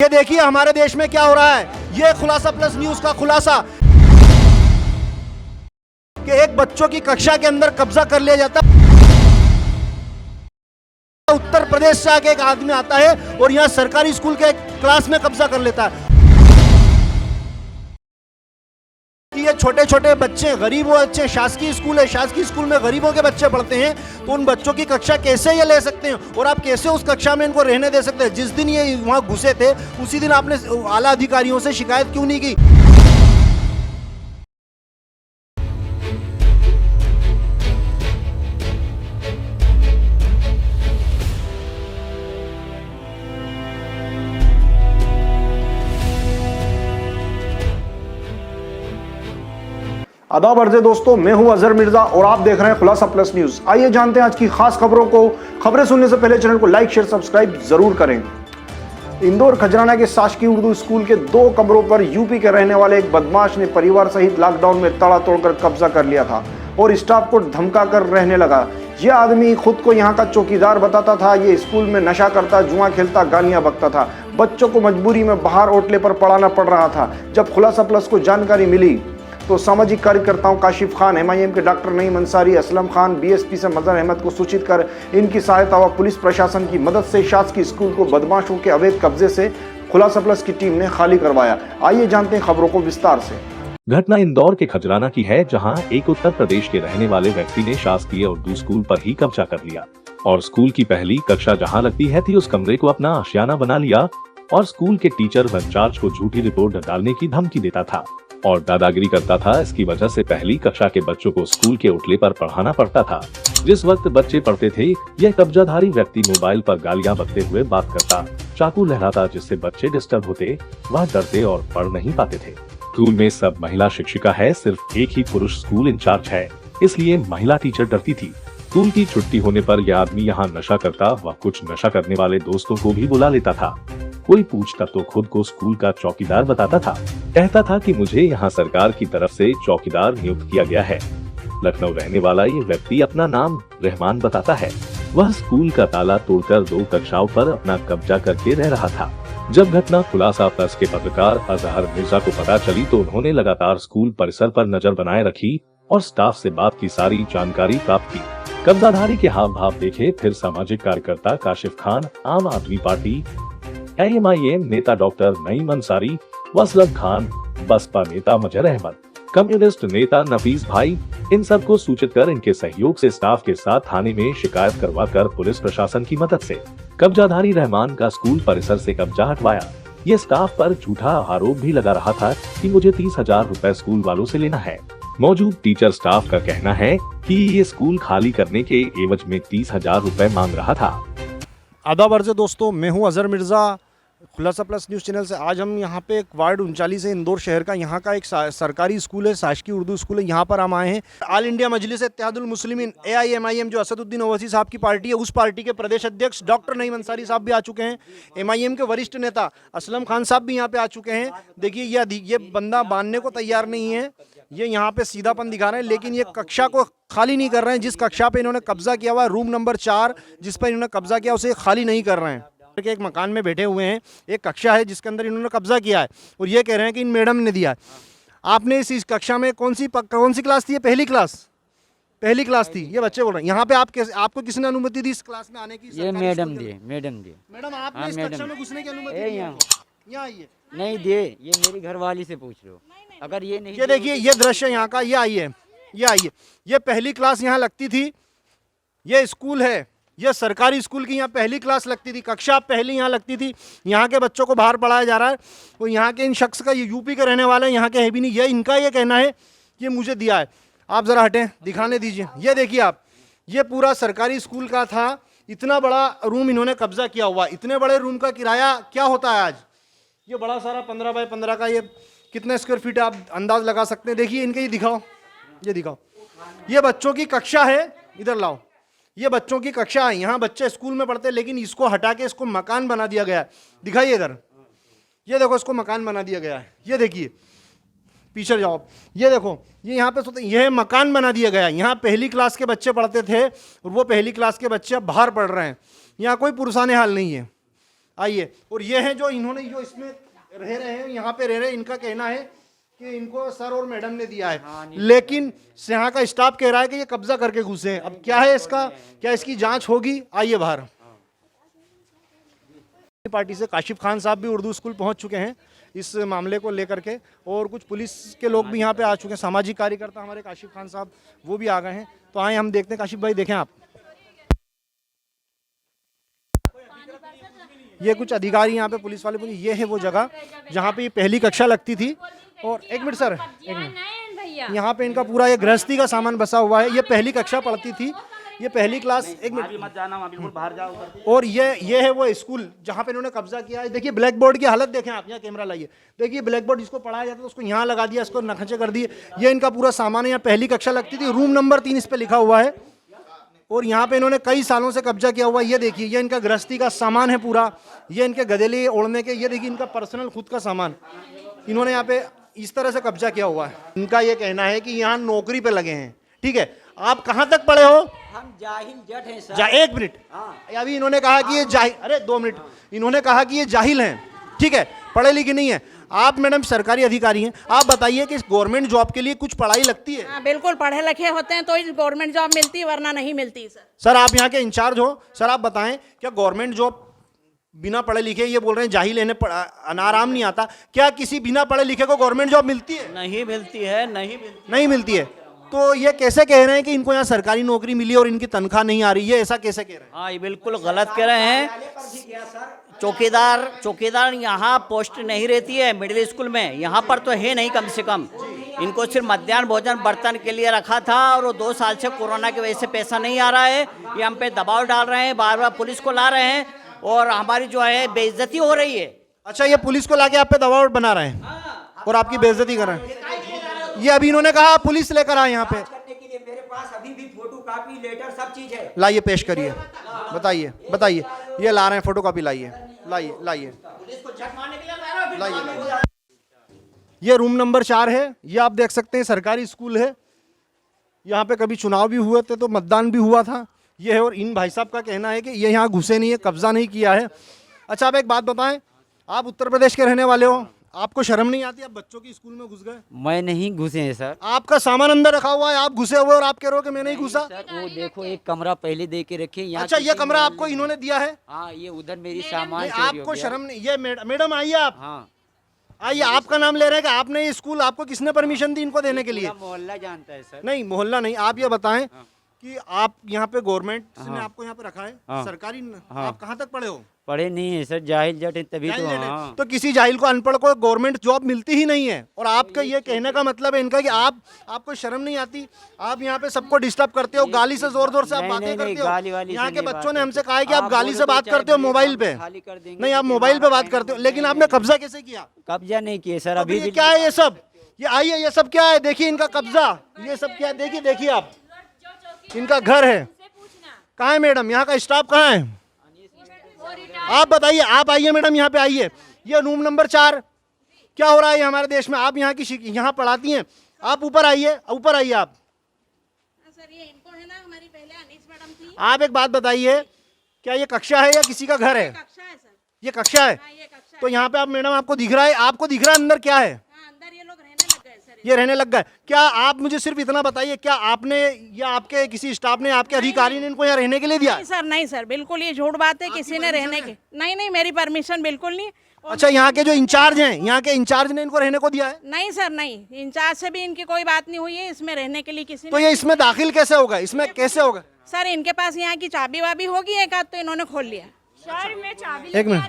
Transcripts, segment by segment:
ये देखिए हमारे देश में क्या हो रहा है। ये खुलासा प्लस न्यूज का खुलासा कि एक बच्चों की कक्षा के अंदर कब्जा कर लिया जाता है। उत्तर प्रदेश से आके एक आदमी आता है और यहाँ सरकारी स्कूल के क्लास में कब्जा कर लेता है कि ये छोटे छोटे बच्चे गरीब बच्चे, शासकीय स्कूल है, शासकीय स्कूल में गरीबों के बच्चे पढ़ते हैं, तो उन बच्चों की कक्षा कैसे ये ले सकते हैं और आप कैसे उस कक्षा में इनको रहने दे सकते हैं। जिस दिन ये वहां घुसे थे उसी दिन आपने आला अधिकारियों से शिकायत क्यों नहीं की। आदाब अर्ज़े दोस्तों, मैं हूं अजहर मिर्जा और आप देख रहे हैं खुलासा प्लस न्यूज। आइए जानते हैं आज की खास खबरों को। खबरें सुनने से पहले चैनल को लाइक शेयर सब्सक्राइब जरूर करें। इंदौर खजराना के शासकीय उर्दू स्कूल के 2 कमरों पर यूपी के रहने वाले एक बदमाश ने परिवार सहित लॉकडाउन में ताला तोड़कर कब्जा कर लिया था और स्टाफ को धमका कर रहने लगा। यह आदमी खुद को यहाँ का चौकीदार बताता था। ये स्कूल में नशा करता, जुआ खेलता, गालियां बकता था। बच्चों को मजबूरी में बाहर ओटले पर पढ़ाना पड़ रहा था। जब खुलासा प्लस को जानकारी मिली तो सामाजिक कार्यकर्ताओं काशिफ खान, MIM के डॉक्टर नईम अंसारी, असलम खान, BSP से मजहर अहमद को सूचित कर इनकी सहायता व पुलिस प्रशासन की मदद से शासकीय स्कूल को बदमाशों के अवैध कब्जे से खुलासा प्लस की टीम ने खाली करवाया। आइए जानते हैं खबरों को विस्तार से। घटना इंदौर के खजराना की है, जहां एक उत्तर प्रदेश के रहने वाले व्यक्ति ने शासकीय उर्दू स्कूल पर ही कब्जा कर लिया और स्कूल की पहली कक्षा जहां लगती है थी उस कमरे को अपना आशियाना बना लिया और स्कूल के टीचर व इंचार्ज को झूठी रिपोर्ट डालने की धमकी देता था और दादागिरी करता था। इसकी वजह से पहली कक्षा के बच्चों को स्कूल के ओटले पर पढ़ाना पड़ता था। जिस वक्त बच्चे पढ़ते थे, यह कब्जाधारी व्यक्ति मोबाइल पर गालियां बकते हुए बात करता, चाकू लहराता, जिससे बच्चे डिस्टर्ब होते, वह डरते और पढ़ नहीं पाते थे। स्कूल में सब महिला शिक्षिका है, सिर्फ एक ही पुरुष स्कूल इंचार्ज है, इसलिए महिला टीचर डरती थी। स्कूल की छुट्टी होने पर यह आदमी यहाँ नशा करता व कुछ नशा करने वाले दोस्तों को भी बुला लेता था। कोई पूछता तो खुद को स्कूल का चौकीदार बताता था। कहता था कि मुझे यहाँ सरकार की तरफ से चौकीदार नियुक्त किया गया है। लखनऊ रहने वाला ये व्यक्ति अपना नाम रहमान बताता है। वह स्कूल का ताला तोड़कर 2 कक्षाओं पर अपना कब्जा करके रह रहा था। जब घटना खुलासा प्लस के पत्रकार अजहर मिर्जा को पता चली तो उन्होंने लगातार स्कूल परिसर पर नजर बनाए रखी और स्टाफ से बात की सारी जानकारी प्राप्त की। कब्जाधारी के हाव भाव देखे, फिर सामाजिक कार्यकर्ता काशिफ खान, आम आदमी पार्टी, MIM नेता डॉक्टर नईम अंसारी, असलम खान, बसपा नेता मजहर अहमद, कम्युनिस्ट नेता नफीस भाई, इन सबको सूचित कर इनके सहयोग से स्टाफ के साथ थाने में शिकायत करवाकर पुलिस प्रशासन की मदद से कब्जाधारी रहमान का स्कूल परिसर से कब्जा हटवाया। ये स्टाफ पर झूठा आरोप भी लगा रहा था कि मुझे 30,000 रुपए स्कूल वालों से लेना है। मौजूद टीचर स्टाफ का कहना है कि ये स्कूल खाली करने के एवज में 30,000 रुपए मांग रहा था। आदाब अर्ज़े दोस्तों, मैं हूं अजहर मिर्जा, खुलासा प्लस न्यूज़ चैनल से। आज हम यहाँ पे एक वार्ड 39 है इंदौर शहर का, यहाँ का एक सरकारी स्कूल है, शासकीय उर्दू स्कूल है। यहाँ पर हम आए हैं। ऑल इंडिया मजलिस इत्तेहादुल मुस्लिमीन AIMIM जो असदुद्दीन ओवैसी साहब की पार्टी है, उस पार्टी के प्रदेश अध्यक्ष डॉक्टर नईम अंसारी साहब भी आ चुके हैं। MIM के वरिष्ठ नेता असलम खान साहब भी यहाँ पे आ चुके हैं। देखिए ये बंदा मानने को तैयार नहीं है, ये यहाँ पे सीधापन दिखा रहे हैं, लेकिन ये कक्षा को खाली नहीं कर रहे हैं। जिस कक्षा पे इन्होंने कब्जा किया हुआ है, रूम नंबर 4 जिस पर इन्होंने कब्जा किया, उसे खाली नहीं कर रहे हैं। के एक मकान में बैठे हुए हैं, एक कक्षा है जिसके अंदर इन्होंने कब्जा किया है और ये कह रहे हैं कि इन मैडम ने दिया है। आपने इस कक्षा में कौन सी क्लास थी? पहली क्लास थी। ये बच्चे बोल रहे हैं। यहाँ पे आपको किसने अनुमति दी इस क्लास में आने की? ये मैडम आपने इस कक्षा में घुसने की अनुमति दी? यहाँ आइए। नहीं दिए, ये मेरी घरवाली से पूछ लो। अगर ये नहीं, ये देखिए, ये दृश्य यहाँ का। ये आइए। ये पहली क्लास यहाँ लगती थी। ये स्कूल है, यह सरकारी स्कूल की यहाँ पहली क्लास लगती थी, कक्षा पहली यहाँ लगती थी। यहाँ के बच्चों को बाहर पढ़ाया जा रहा है और यहाँ के इन शख्स का, ये यूपी के रहने वाले हैं, यहाँ के है भी नहीं। ये इनका ये कहना है कि मुझे दिया है। आप ज़रा हटें, दिखाने दीजिए। ये देखिए आप, ये पूरा सरकारी स्कूल का था। इतना बड़ा रूम इन्होंने कब्जा किया हुआ। इतने बड़े रूम का किराया क्या होता है आज? ये बड़ा सारा 15 बाय 15 का, ये कितने स्क्वायर फीट आप अंदाज लगा सकते हैं। देखिए इनके, ये दिखाओ। ये बच्चों की कक्षा है, इधर लाओ। ये बच्चों की कक्षा है, यहाँ बच्चे स्कूल में पढ़ते हैं, लेकिन इसको हटा के इसको मकान बना दिया गया है। दिखाइए इधर, ये देखो, इसको मकान बना दिया गया है। ये देखिए, पीछे जाओ, ये देखो, ये यहाँ पे सोते, यह मकान बना दिया गया है। यहाँ पहली क्लास के बच्चे पढ़ते थे और वो पहली क्लास के बच्चे अब बाहर पढ़ रहे हैं। यहाँ कोई पुरसाने हाल नहीं है। आइए, और ये हैं जो इन्होंने जो इसमें रह रहे हैं, यहाँ पे रह रहे हैं, इनका कहना है कि इनको सर और मैडम ने दिया है, लेकिन यहाँ का स्टाफ कह रहा है कि ये कब्जा करके घुसे हैं। अब क्या है इसका, क्या इसकी जांच होगी? आइए बाहर। पार्टी से काशिफ खान साहब भी उर्दू स्कूल पहुंच चुके हैं इस मामले को लेकर के, और कुछ पुलिस के लोग भी यहाँ पे आ चुके हैं, सामाजिक कार्यकर्ता हमारे काशिफ खान साहब वो भी आ गए हैं। तो आए हम देखते हैं, काशिफ भाई देखें आप, ये कुछ अधिकारी यहाँ पे पुलिस वाले, ये है वो जगह जहाँ पे ये पहली कक्षा लगती थी। और एक मिनट सर, एक मिनट, यहाँ पे इनका पूरा ये गृहस्थी का सामान बसा हुआ है। ये पहली कक्षा पढ़ती थी, ये पहली क्लास, एक मिनट मत जाना वहाँ, बिल्कुल बाहर जाओ। और ये है वो स्कूल जहाँ पे इन्होंने कब्जा किया है। देखिए ब्लैक बोर्ड की हालत देखें आप, यहाँ कैमरा लाइए, देखिए ब्लैक बोर्ड जिसको पढ़ाया जाता था उसको यहाँ लगा दिया, इसको नखचे कर दिए। ये इनका पूरा सामान है, यहाँ पहली कक्षा लगती थी, रूम नंबर 3 इस पे लिखा हुआ है, और यहाँ पे इन्होंने कई सालों से कब्जा किया हुआ है। ये देखिए, ये इनका गृहस्थी का सामान है पूरा, ये इनके गधेले ओढ़ने के, ये देखिए इनका पर्सनल खुद का सामान इन्होंने यहाँ पे इस तरह से कब्जा किया हुआ है। इनका ये कहना है कि यहाँ नौकरी पे लगे हैं। ठीक है, आप कहाँ तक पढ़े हो? हम जाहिल जट हैं सर। एक मिनट, अभी इन्होंने कहा कि ये जाहिल, अरे 2 मिनट, इन्होंने कहा कि ये जाहिल हैं, ठीक है, पढ़े लिखे नहीं है। आप मैडम सरकारी अधिकारी हैं, आप बताइए कि गवर्नमेंट जॉब के लिए कुछ पढ़ाई लगती है? हाँ, बिल्कुल, पढ़े लिखे होते हैं तो ही गवर्नमेंट जॉब मिलती है, वरना नहीं मिलती सर। सर आप यहाँ के इंचार्ज हो, सर आप बताएं क्या गवर्नमेंट जॉब बिना पढ़े लिखे, ये बोल रहे हैं जाहिल, इन्हें अनाराम नहीं आता, क्या किसी बिना पढ़े लिखे को गवर्नमेंट जॉब मिलती है? नहीं मिलती है, नहीं मिलती है। तो ये कैसे कह रहे हैं कि इनको यहाँ सरकारी नौकरी मिली और इनकी तनख्वाह नहीं आ रही है, ऐसा कैसे कह रहे हैं? हाँ, ये बिल्कुल गलत कह रहे हैं। चौकीदार यहाँ पोस्ट नहीं रहती है मिडिल स्कूल में, यहाँ पर तो है नहीं कम से कम। इनको सिर्फ मध्याह्न भोजन बर्तन के लिए रखा था, और वो 2 साल से कोरोना की वजह से पैसा नहीं आ रहा है। ये हम पे दबाव डाल रहे हैं, बार बार पुलिस को ला रहे हैं, और हमारी जो है बेइज्जती हो रही है। अच्छा, ये पुलिस को लाके आप पे दबाव बना रहे हैं और आपकी बेइज्जती कर रहे हैं? ये अभी इन्होंने कहा पुलिस लेकर आए यहाँ पे। मेरे पास अभी भी फोटो कॉपी लेटर सब चीज है। लाइए, पेश करिए, बताइए, ये ला रहे हैं फोटो कॉपी, लाइए। ये रूम नंबर 4 है, ये आप देख सकते हैं सरकारी स्कूल है। यहाँ पे कभी चुनाव भी हुए थे तो मतदान भी हुआ था। ये है, और इन भाई साहब का कहना है कि ये यहाँ घुसे नहीं है, कब्जा नहीं किया है। अच्छा, आप एक बात बताएं, आप उत्तर प्रदेश के रहने वाले हो, आपको शर्म नहीं आती? आप बच्चों की स्कूल में घुस गए। मैं नहीं घुसे हैं सर। आपका सामान अंदर रखा हुआ है, आप घुसे हुए और आप कह रहे हो कि मैं नहीं घुसा। सर वो देखो, एक कमरा पहले दे के रखे यहाँ। अच्छा, ये कमरा आपको इन्होंने दिया है? हाँ, ये उधर मेरी सामान नहीं, चोरी हो आपको गया। शर्म नहीं? ये मैडम आइए, आप हाँ, आइए, आपका नाम ले रहे हैं कि आपने ये स्कूल, आपको किसने परमिशन दी इनको देने के लिए? पूरा मोहल्ला जानता है सर। नहीं, मोहल्ला नहीं, आप ये बताएं कि आप यहाँ पे गवर्नमेंट ने आपको यहाँ पे रखा है, सरकारी, आप कहाँ तक पढ़े हो? पढ़े नहीं है सर, जाहिल जट है तभी तो। जाहिल जट है। हाँ, तो किसी जाहिल को, अनपढ़ को गवर्नमेंट जॉब मिलती ही नहीं है। और आपका ये कहने का मतलब है इनका कि आपको शर्म नहीं आती? आप यहाँ पे सबको डिस्टर्ब करते हो, गाली से जोर जोर से आप नहीं, बातें नहीं, करते गाली हो। वाली यहाँ से के नहीं बच्चों बात ने हमसे करते। कहा है कि आप गाली से बोलो बात तो करते हो चाहे मोबाइल पे। खाली कर देंगे, नहीं, आप लेकिन मोबाइल पे वहाँ बात करते हो, लेकिन आपने कब्जा कैसे किया? कब्जा नहीं किए सर तो अभी फिर भी। ये क्या है ये सब? ये आइए, ये सब क्या है? देखिए इनका कब्जा, ये सब क्या है? देखिए आप, इनका घर है। कहाँ है मैडम, यहाँ का स्टाफ कहाँ है? आप बताइए, आप आइए मैडम, यहाँ पे आइए। ये रूम नंबर 4, क्या हो रहा है हमारे देश में? आप यहाँ यहाँ पढ़ाती हैं, आप ऊपर आइए आप। सर ये इनको है ना, हमारी पहले अनीस मैडम थी। आप एक बात बताइए, क्या ये कक्षा है या किसी का घर है? कक्षा है सर। ये कक्षा है। हाँ, ये कक्षा है। तो यहाँ पे आप मैडम, आपको दिख रहा है अंदर क्या है? हाँ, अंदर ये लोग रहने लग गए सर। ये रहने लग गए। क्या आप मुझे सिर्फ इतना बताइए, क्या आपने या आपके किसी स्टाफ ने, आपके अधिकारी ने इनको यहाँ रहने के लिए दिया? नहीं सर, बिल्कुल ये झूठ बात है, किसी ने रहने की नहीं, मेरी परमिशन बिल्कुल नहीं। अच्छा, यहाँ के जो इंचार्ज हैं, यहाँ के इंचार्ज ने इनको रहने को दिया है? नहीं सर, नहीं, इंचार्ज से भी इनकी कोई बात नहीं हुई है इसमें रहने के लिए किसी तो ने। ये इसमें दाखिल कैसे होगा? इसमें कैसे होगा? सर इनके पास यहाँ की चाबी वाबी होगी एक आध, तो इन्होंने खोल लिया। सर मैं चाबी एक मिनट,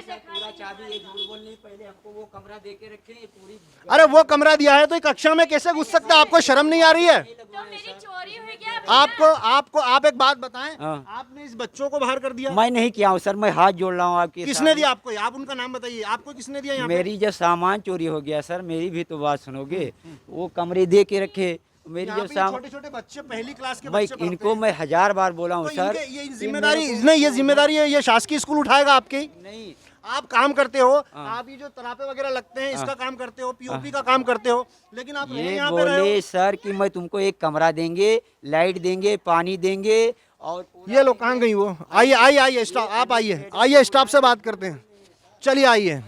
पूरा चाबी ये झूठ बोलने पहले हमको वो कमरा दे के रखे, ये पूरी। अरे वो कमरा दिया है तो ये कक्षा में कैसे घुस सकता है? आपको शर्म नहीं आ रही है? तो मेरी चोरी हुई क्या? आप एक बात बताएं, हाँ। आपने इस बच्चों को बाहर कर दिया? मैं नहीं किया हूँ सर, मैं हाथ जोड़ रहा हूँ आपके किसने सामने। दिया आपको? आप उनका नाम बताइए, आपको किसने दिया यहाँ पे? मेरी जब सामान चोरी हो गया सर, मेरी भी तो बात सुनोगे। वो कमरे दे के रखे, मेरी यहाँ जब पे सामान, छोटे छोटे बच्चे, पहली क्लास के भाई बच्चे पढ़ते इनको हैं। मैं 1000 बार बोला हूँ तो सर। इनके ये जिम्मेदारी नहीं, ये जिम्मेदारी है, ये शासकीय स्कूल उठाएगा आपकी? नहीं, आप काम करते हो, आप ये जो तरापे वगैरह लगते हैं इसका काम करते हो, पीओपी का काम करते हो, लेकिन आप ये यहाँ पे रहे हो। बोले सर कि मैं तुमको एक कमरा देंगे, लाइट देंगे, पानी देंगे और ये लोग कहाँ गई वो? आइए आइए आइए स्टाफ, आप आइए आइए, स्टाफ से बात करते हैं। चलिए आइए।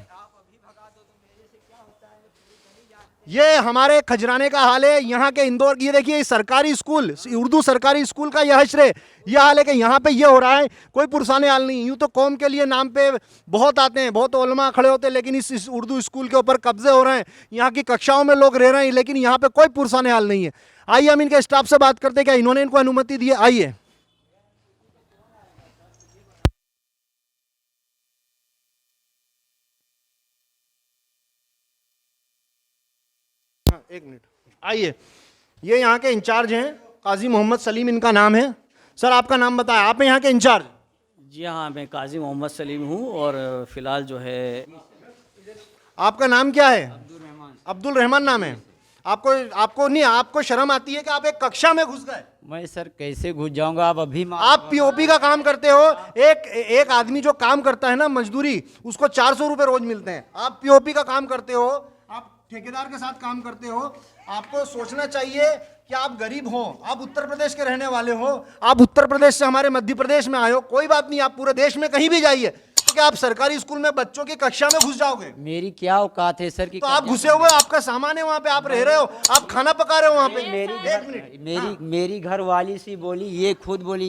ये हमारे खजराने का हाल है, यहाँ के इंदौर की। ये देखिए सरकारी स्कूल, उर्दू सरकारी स्कूल का यह श्रेय, यह हाल है कि यहाँ पे ये हो रहा है, कोई पुरसाने हाल नहीं। यूँ तो कौम के लिए नाम पे बहुत आते हैं, बहुत उलमा खड़े होते हैं, लेकिन इस उर्दू स्कूल के ऊपर कब्जे हो रहे हैं, यहाँ की कक्षाओं में लोग रह रहे हैं, लेकिन यहाँ पे कोई पुरसाने हाल नहीं है। आइए हम इनके स्टाफ से बात करते हैं, क्या इन्होंने इनको अनुमति दी है? आइए। हाँ, एक मिनट, आइए। ये यहाँ के इंचार्ज हैं, काजी मोहम्मद सलीम इनका नाम है। सर आपका नाम बताएं, आप हैं यहाँ के इंचार्ज? जी हाँ, मैं काजी मोहम्मद सलीम हूँ और फिलहाल जो है आपका नाम क्या है? अब्दुल रहमान नाम है। आपको शर्म आती है कि आप एक कक्षा में घुस गए? मैं सर कैसे घुस जाऊंगा? आप अभी आप पीओपी का काम करते हो। एक आदमी जो काम करता है ना मजदूरी, उसको 400 रुपए रोज मिलते हैं। आप पीओपी का काम करते हो, आप ठेकेदार के साथ काम करते हो। आपको सोचना चाहिए कि आप गरीब हो, आप उत्तर प्रदेश के रहने वाले हो, आप उत्तर प्रदेश से हमारे मध्य प्रदेश में आए हो। कोई बात नहीं, आप पूरे देश में कहीं भी जाइए, तो क्या आप सरकारी स्कूल में बच्चों की कक्षा में घुस जाओगे? मेरी क्या औकात है सर की? तो आप घुसे हुए, आपका सामान है वहाँ पे, आप रह रहे हो, आप खाना पका रहे हो वहाँ पे। मेरी घर वाली सी बोली, ये खुद बोली,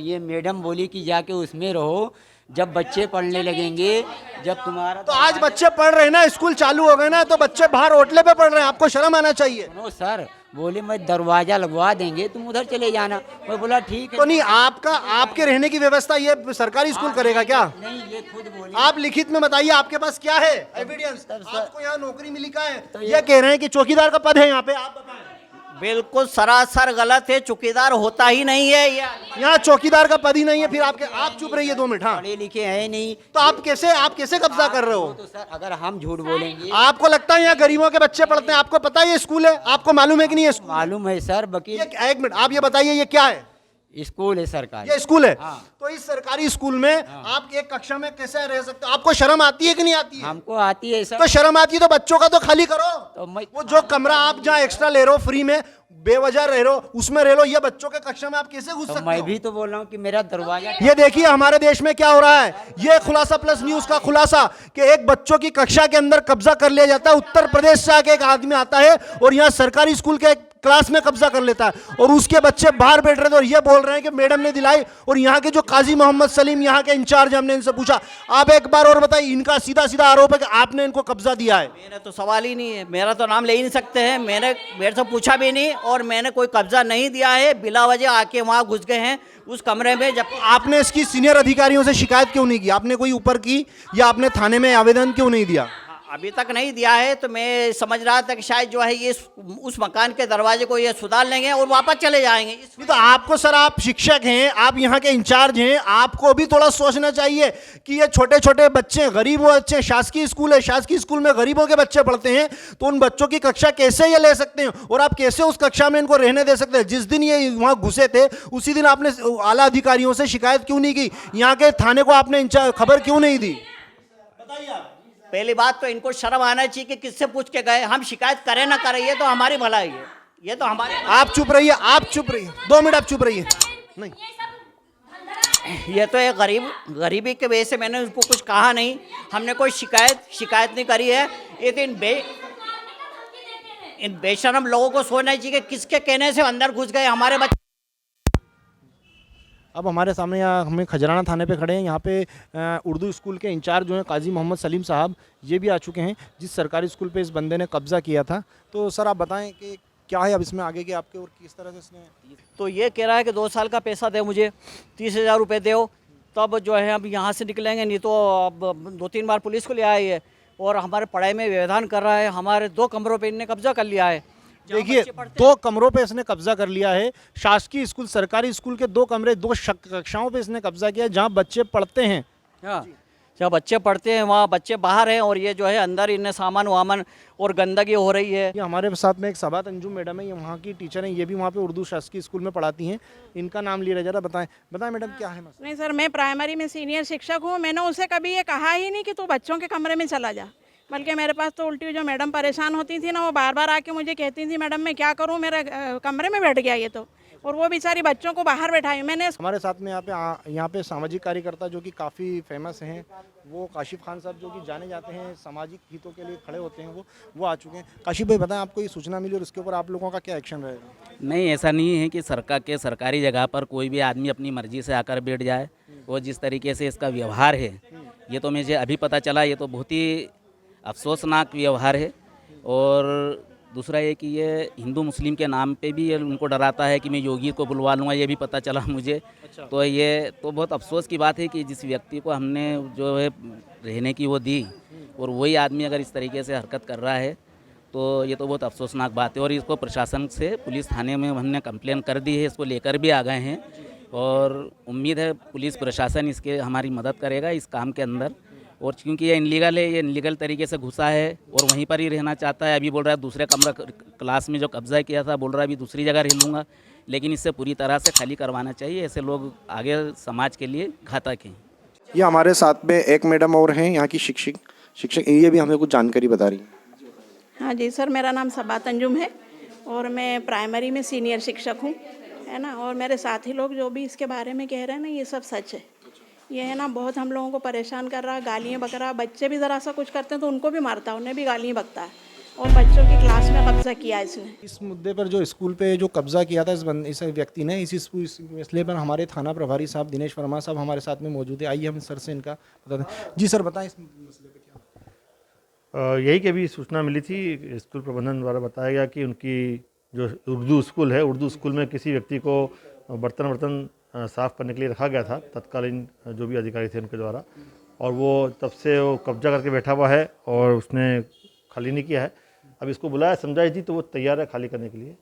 ये मैडम बोली कि जाके उसमें रहो, जब बच्चे पढ़ने लगेंगे, जब तुम्हारा तो आज बच्चे पढ़ रहे हैं ना, स्कूल चालू हो गए ना, तो बच्चे बाहर होटले पे पढ़ रहे हैं। आपको शर्म आना चाहिए। सुनो सर, बोले मैं दरवाजा लगवा देंगे, तुम उधर चले जाना। मैं बोला ठीक है। तो नहीं, आपके रहने की व्यवस्था ये सरकारी स्कूल करेगा क्या? नहीं, ये खुद बोली। आप लिखित में बताइए, आपके पास क्या है एविडेंस? आपको यहाँ नौकरी मिली का है? ये कह रहे हैं कि चौकीदार का पद है यहाँ पे, आप बताएं। बिल्कुल सरासर गलत है, चौकीदार होता ही नहीं है। यहाँ चौकीदार का पद ही नहीं है। फिर आप चुप रहिए 2 मिनट। हाँ, पढ़े लिखे हैं नहीं तो आप कैसे कब्जा कर रहे हो? तो सर अगर हम झूठ बोलेंगे, आपको लगता है यहाँ गरीबों के बच्चे पढ़ते हैं? आपको पता है ये स्कूल है? आपको मालूम है कि नहीं ये स्कूल? मालूम है सर, वकील एक मिनट, आप ये बताइए ये क्या है? स्कूल है सरकारी। ये स्कूल है। हाँ। तो इस सरकारी स्कूल में आप एक कक्षा में कैसे रह सकते हो? आपको शर्म आती है कि नहीं आती है? हमको आती है सर। तो शर्म आती है तो बच्चों का तो खाली करो। तो मैं वो जो कमरा आप जहाँ एक्स्ट्रा ले रहे हो, फ्री में बेवजह रह रहे हो, उसमें रह लो। ये बच्चों के कक्षा में आप कैसे घुस सकते हो? मैं भी तो बोल रहा हूँ कि मेरा दरवाजा। ये देखिए हमारे देश में क्या हो रहा है। ये खुलासा प्लस न्यूज का खुलासा कि एक बच्चों की कक्षा के अंदर कब्जा कर लिया जाता है। उत्तर प्रदेश से आके एक आदमी आता है और यहाँ सरकारी स्कूल के क्लास में कब्जा कर लेता है, और उसके बच्चे बाहर बैठ रहे थे और ये बोल रहे हैं कि मैडम ने दिलाई। और यहाँ के जो काजी मोहम्मद सलीम यहाँ के इंचार्ज, हमने इनसे पूछा, आप एक बार और बताइए, इनका सीधा सीधा आरोप है कि आपने इनको कब्जा दिया है। मेरा तो सवाल ही नहीं है, मेरा तो नाम ले ही नहीं सकते हैं। मेरे से पूछा भी नहीं और मैंने कोई कब्जा नहीं दिया है। बिला वजह आके वहाँ घुस गए हैं उस कमरे में। जब आपने इसकी सीनियर अधिकारियों से शिकायत क्यों नहीं की? आपने कोई ऊपर की या आपने थाने में आवेदन क्यों नहीं दिया? अभी तक नहीं दिया है, तो मैं समझ रहा था कि शायद जो है ये उस मकान के दरवाजे को ये सुधार लेंगे और वापस चले जाएंगे। नहीं तो आपको, सर आप शिक्षक हैं, आप यहाँ के इंचार्ज हैं, आपको भी थोड़ा सोचना चाहिए कि ये छोटे छोटे बच्चे, गरीब बच्चे, शासकीय स्कूल है, शासकीय स्कूल में गरीबों के बच्चे पढ़ते हैं, तो उन बच्चों की कक्षा कैसे ये ले सकते हैं और आप कैसे उस कक्षा में इनको रहने दे सकते हैं? जिस दिन ये वहाँ घुसे थे उसी दिन आपने आला अधिकारियों से शिकायत क्यों नहीं की? यहाँ के थाने को आपने खबर क्यों नहीं दी? बताइए आप। पहली बात तो इनको शर्म आना चाहिए कि किससे पूछ के गए। हम शिकायत करें ना करें, ये तो हमारी भलाई है, ये तो हमारे। आप चुप रहिए, आप चुप रहिए 2 मिनट, आप चुप रहिए। नहीं, ये तो एक गरीबी के वजह से मैंने उनको कुछ कहा नहीं। हमने कोई शिकायत नहीं करी है। ये तो इन बेशरम लोगों को सोचना चाहिए कि किसके कहने से अंदर घुस गए हमारे बच्चे। अब हमारे सामने यहाँ हमें खजराना थाने पे खड़े हैं। यहाँ पे उर्दू स्कूल के इंचार्ज जो हैं काजी मोहम्मद सलीम साहब, ये भी आ चुके हैं, जिस सरकारी स्कूल पे इस बंदे ने कब्जा किया था। तो सर आप बताएं कि क्या है अब इसमें आगे के आपके, और किस तरह से इसने। तो ये कह रहा है कि 2 साल का पैसा दे, मुझे 30,000 रुपये दो, तब जो है अब यहाँ से निकलेंगे, नहीं तो अब 2-3 बार पुलिस को ले आए है और हमारे पढ़ाई में व्यवधान कर रहा है। हमारे 2 कमरों पे इनने कब्जा कर लिया है। देखिए 2 कमरों पे इसने कब्जा कर लिया है। शासकीय स्कूल, सरकारी स्कूल के 2 कमरे, 2 कक्षाओं पे इसने कब्जा किया जहाँ बच्चे पढ़ते हैं। हाँ, जहाँ बच्चे पढ़ते हैं वहाँ बच्चे बाहर हैं और ये जो है अंदर इन्हें सामान वामान और गंदगी हो रही है। ये हमारे साथ में एक सबात अंजुम मैडम है, ये वहाँ की टीचर हैं, ये भी वहाँ पे उर्दू शासकीय स्कूल में पढ़ाती हैं। इनका नाम लिया जरा, बताएं मैडम क्या है मसला? नहीं सर, मैं प्राइमरी में सीनियर शिक्षक हूँ। मैंने उसे कभी ये कहा ही नहीं कि तू बच्चों के कमरे में चला जा, बल्कि मेरे पास तो उल्टी जो मैडम परेशान होती थी ना, वो बार बार आके मुझे कहती थी, मैडम मैं क्या करूँ, मेरे कमरे में बैठ गया ये। तो और वो बेचारी बच्चों को बाहर बैठाई। मैंने हमारे साथ में यहाँ पे सामाजिक कार्यकर्ता जो कि काफ़ी फेमस हैं, वो काशिफ खान साहब जो कि जाने जाते हैं, सामाजिक हितों के लिए खड़े होते हैं, वो आ चुके हैं। काशिफ भाई बताएं, आपको ये सूचना मिली और उसके ऊपर आप लोगों का क्या एक्शन रहेगा? नहीं, ऐसा नहीं है कि सरकारी जगह पर कोई भी आदमी अपनी मर्जी से आकर बैठ जाए। और जिस तरीके से इसका व्यवहार है, ये तो मुझे अभी पता चला, ये तो बहुत ही अफसोसनाक व्यवहार है। और दूसरा ये कि ये हिंदू मुस्लिम के नाम पे भी ये उनको डराता है कि मैं योगी को बुलवा लूँगा, ये भी पता चला मुझे। तो ये तो बहुत अफसोस की बात है कि जिस व्यक्ति को हमने जो है रहने की वो दी, और वही आदमी अगर इस तरीके से हरकत कर रहा है, तो ये तो बहुत अफसोसनाक बात है। और इसको प्रशासन से पुलिस थाने में हमने कंप्लेन कर दी है, इसको लेकर भी आ गए हैं। और उम्मीद है पुलिस प्रशासन इसके हमारी मदद करेगा इस काम के अंदर। और क्योंकि ये इनलीगल है, ये इनलीगल तरीके से घुसा है और वहीं पर ही रहना चाहता है। अभी बोल रहा है दूसरे कमरा क्लास में जो कब्जा किया था, बोल रहा है अभी दूसरी जगह रह लूँगा, लेकिन इससे पूरी तरह से खाली करवाना चाहिए। ऐसे लोग आगे समाज के लिए घातक हैं। ये हमारे साथ में एक मैडम और हैं, यहाँ की शिक्षक, ये भी हमें कुछ जानकारी बता रही हैं। हाँ जी सर, मेरा नाम सबा तंजुम है और मैं प्राइमरी में सीनियर शिक्षक हूँ, है ना। और मेरे साथी लोग जो भी इसके बारे में कह रहे हैं ना, ये सब सच है। ये है ना बहुत हम लोगों को परेशान कर रहा है, गालियाँ बक रहा है। बच्चे भी ज़रा सा कुछ करते हैं तो उनको भी मारता है, उन्हें भी गालियाँ बकता है। और बच्चों की क्लास में कब्जा किया इसने। इस मुद्दे पर जो स्कूल पे जो कब्जा किया था इस व्यक्ति ने, इस मसले पर हमारे थाना प्रभारी साहब दिनेश वर्मा साहब हमारे साथ में मौजूद है। आइए हम सर से इनका बता दें। जी सर, बताएं इस मसले पे क्या? यही कि अभी सूचना मिली थी, स्कूल प्रबंधन द्वारा बताया गया कि उनकी जो उर्दू स्कूल है, उर्दू स्कूल में किसी व्यक्ति को बर्तन साफ़ करने के लिए रखा गया था, तत्कालीन जो भी अधिकारी थे उनके द्वारा। और वो तब से वो कब्जा करके बैठा हुआ है और उसने खाली नहीं किया है। अब इसको बुलाया, समझाई थी, तो वो तैयार है खाली करने के लिए।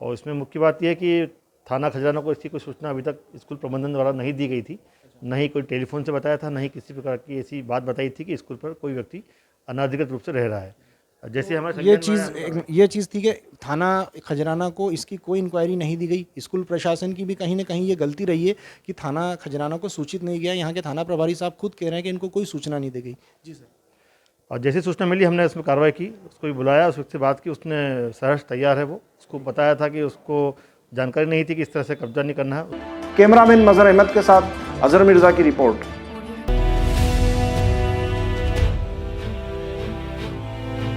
और इसमें मुख्य बात यह है कि थाना खजराना को इसकी कोई सूचना अभी तक स्कूल प्रबंधन द्वारा नहीं दी गई थी, न ही कोई टेलीफोन से बताया था, न ही किसी प्रकार की ऐसी बात बताई थी कि स्कूल पर कोई व्यक्ति अनाधिकृत रूप से रह रहा है। जैसे हमारे ये चीज़ थी कि थाना खजराना को इसकी कोई इंक्वायरी नहीं दी गई। स्कूल प्रशासन की भी कहीं ना कहीं ये गलती रही है कि थाना खजराना को सूचित नहीं किया। यहाँ के थाना प्रभारी साहब खुद कह रहे हैं कि इनको कोई सूचना नहीं दी गई। जी सर। और जैसी सूचना मिली हमने उसमें कार्रवाई की, उसको भी बुलाया, उस व्यक्ति से बात की, उसने सहर्ष तैयार है। वो उसको बताया था कि उसको जानकारी नहीं थी कि इस तरह से कब्जा नहीं करना है। कैमरामैन मजहर अहमद के साथ अजहर मिर्जा की रिपोर्ट।